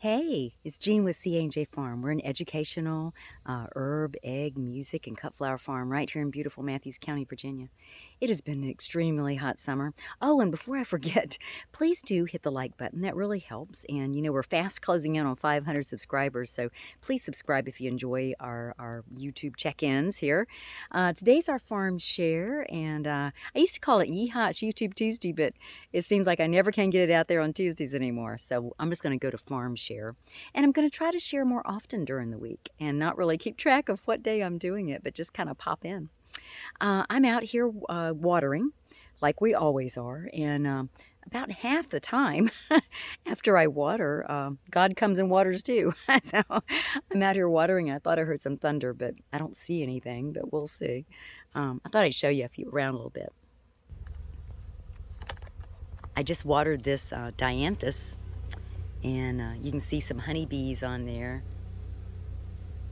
Hey, it's Jean with C&J Farm. We're an educational herb, egg, music, and cut flower farm right here in beautiful Matthews County, Virginia. It has been an extremely hot summer. Oh, and before I forget, please do hit the like button. That really helps. And, you know, we're fast closing in on 500 subscribers, so please subscribe if you enjoy our YouTube check-ins here. Today's our farm share, and I used to call it Yeehot's YouTube Tuesday, but it seems like I never can get it out there on Tuesdays anymore. So I'm just going to go to farm share, and I'm going to try to share more often during the week and not really keep track of what day I'm doing it, but just kind of pop in. I'm out here watering like we always are, and about half the time after I water, God comes and waters too. So I'm out here watering. I thought I heard some thunder, but I don't see anything, but we'll see. I thought I'd show you around a little bit. I just watered this dianthus, and you can see some honeybees on there.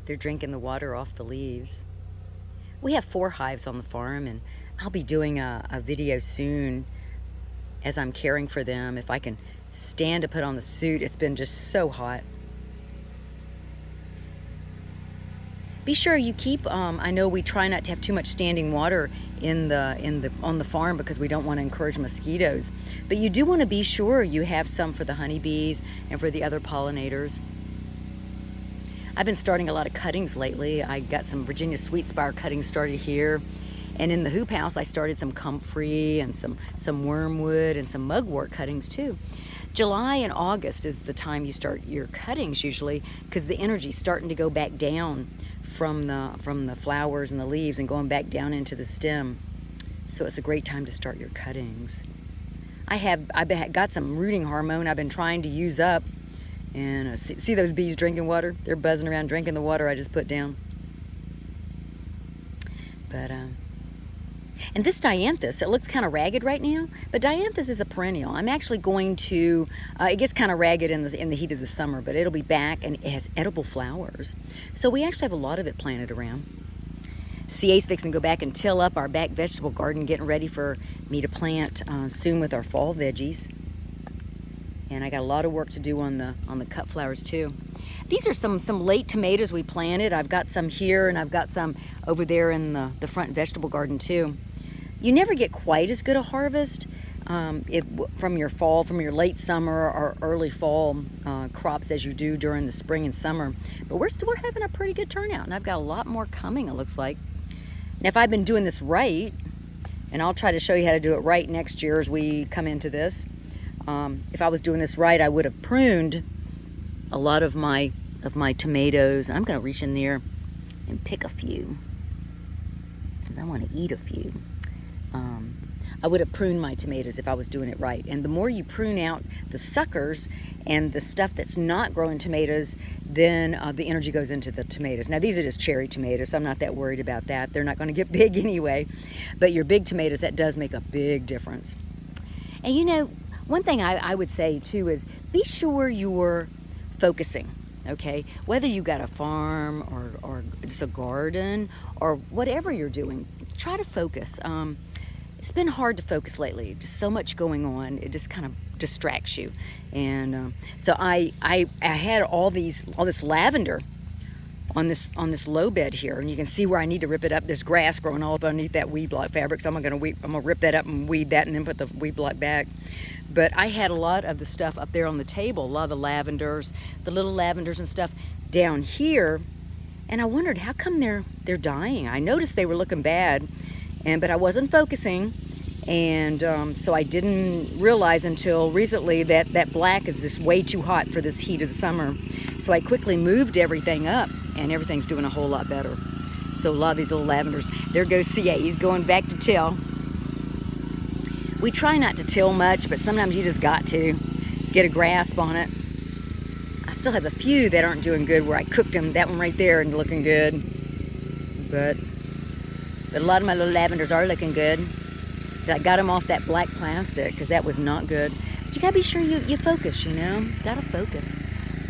They're drinking the water off the leaves. We have 4 hives on the farm, and I'll be doing a video soon as I'm caring for them. If I can stand to put on the suit, it's been just so hot. Be sure you keep, I know we try not to have too much standing water on the farm because we don't want to encourage mosquitoes. But you do want to be sure you have some for the honeybees and for the other pollinators. I've been starting a lot of cuttings lately. I got some Virginia sweetspire cuttings started here. And in the hoop house, I started some comfrey and some wormwood and some mugwort cuttings too. July and August is the time you start your cuttings usually, because the energy's starting to go back down from the flowers and the leaves and going back down into the stem. So it's a great time to start your cuttings. I've got some rooting hormone I've been trying to use up. And see those bees drinking water? They're buzzing around drinking the water I just put down. But and this dianthus, it looks kind of ragged right now, but dianthus is a perennial. I'm actually going to, it gets kind of ragged in the heat of the summer, but it'll be back, and it has edible flowers. So we actually have a lot of it planted around. CA's fixing to go back and till up our back vegetable garden, getting ready for me to plant soon with our fall veggies. And I got a lot of work to do on the cut flowers too. These are some late tomatoes we planted. I've got some here, and I've got some over there in the front vegetable garden too. You never get quite as good a harvest from your late summer or early fall crops as you do during the spring and summer. But we're having a pretty good turnout, and I've got a lot more coming, it looks like. Now, if I've been doing this right, and I'll try to show you how to do it right next year as we come into this. If I was doing this right, I would have pruned a lot of my tomatoes. I'm going to reach in there and pick a few because I want to eat a few. I would have pruned my tomatoes if I was doing it right. And the more you prune out the suckers and the stuff that's not growing tomatoes, then the energy goes into the tomatoes. Now, these are just cherry tomatoes, so I'm not that worried about that. They're not going to get big anyway. But your big tomatoes, that does make a big difference. And you know, one thing I would say too is be sure you're focusing, okay? Whether you got a farm or just a garden or whatever you're doing, try to focus. It's been hard to focus lately. Just so much going on. It just kind of distracts you. And so I had all this lavender on this low bed here, and you can see where I need to rip it up. There's grass growing all up underneath that weed block fabric, so I'm gonna rip that up and weed that, and then put the weed block back. But I had a lot of the stuff up there on the table, a lot of the lavenders, the little lavenders and stuff down here, and I wondered how come they're dying. I noticed they were looking bad, but I wasn't focusing, and so I didn't realize until recently that black is just way too hot for this heat of the summer. So I quickly moved everything up, and everything's doing a whole lot better. So a lot of these little lavenders. There goes CA, he's going back to till. We try not to till much, but sometimes you just got to get a grasp on it. I still have a few that aren't doing good where I cooked them. That one right there and looking good. But a lot of my little lavenders are looking good. I got them off that black plastic because that was not good. But you gotta be sure you focus, you know? Gotta focus.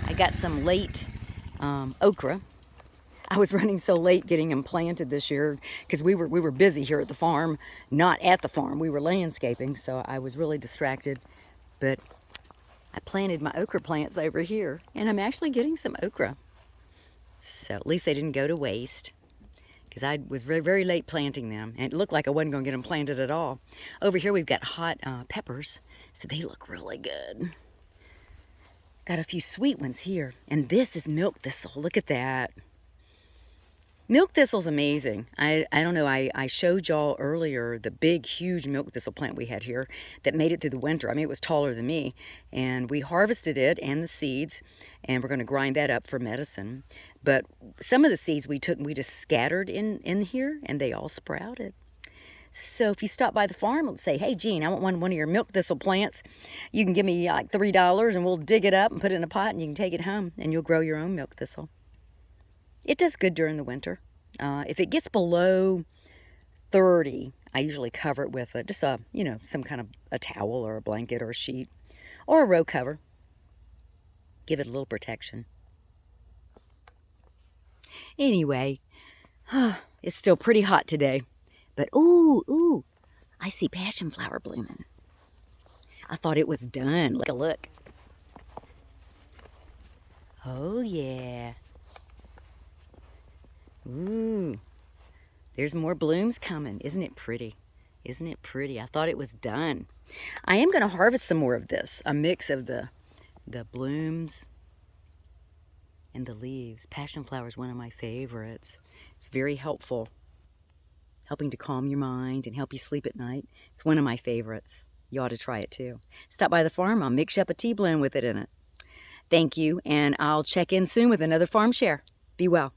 I got some late okra. I was running so late getting them planted this year because we were busy here at the farm, not at the farm. We were landscaping, so I was really distracted. But I planted my okra plants over here, and I'm actually getting some okra. So at least they didn't go to waste, because I was very, very late planting them, and it looked like I wasn't going to get them planted at all. Over here we've got hot peppers, so they look really good. Got a few sweet ones here, and this is milk thistle. Look at that. Milk thistle's amazing. I don't know, I showed y'all earlier the big, huge milk thistle plant we had here that made it through the winter. I mean, it was taller than me. And we harvested it and the seeds, and we're going to grind that up for medicine. But some of the seeds we took and we just scattered in here, and they all sprouted. So if you stop by the farm and say, hey, Jean, I want one of your milk thistle plants, you can give me like $3, and we'll dig it up and put it in a pot, and you can take it home, and you'll grow your own milk thistle. It does good during the winter. If it gets below 30, I usually cover it with just a, some kind of a towel or a blanket or a sheet or a row cover. Give it a little protection. Anyway, it's still pretty hot today. But ooh, I see passion flower blooming. I thought it was done. Look a look. Oh yeah. Ooh, there's more blooms coming. Isn't it pretty? Isn't it pretty? I thought it was done. I am going to harvest some more of this, a mix of the blooms and the leaves. Passion flower is one of my favorites. It's very helpful, helping to calm your mind and help you sleep at night. It's one of my favorites. You ought to try it too. Stop by the farm. I'll mix you up a tea blend with it in it. Thank you, and I'll check in soon with another farm share. Be well.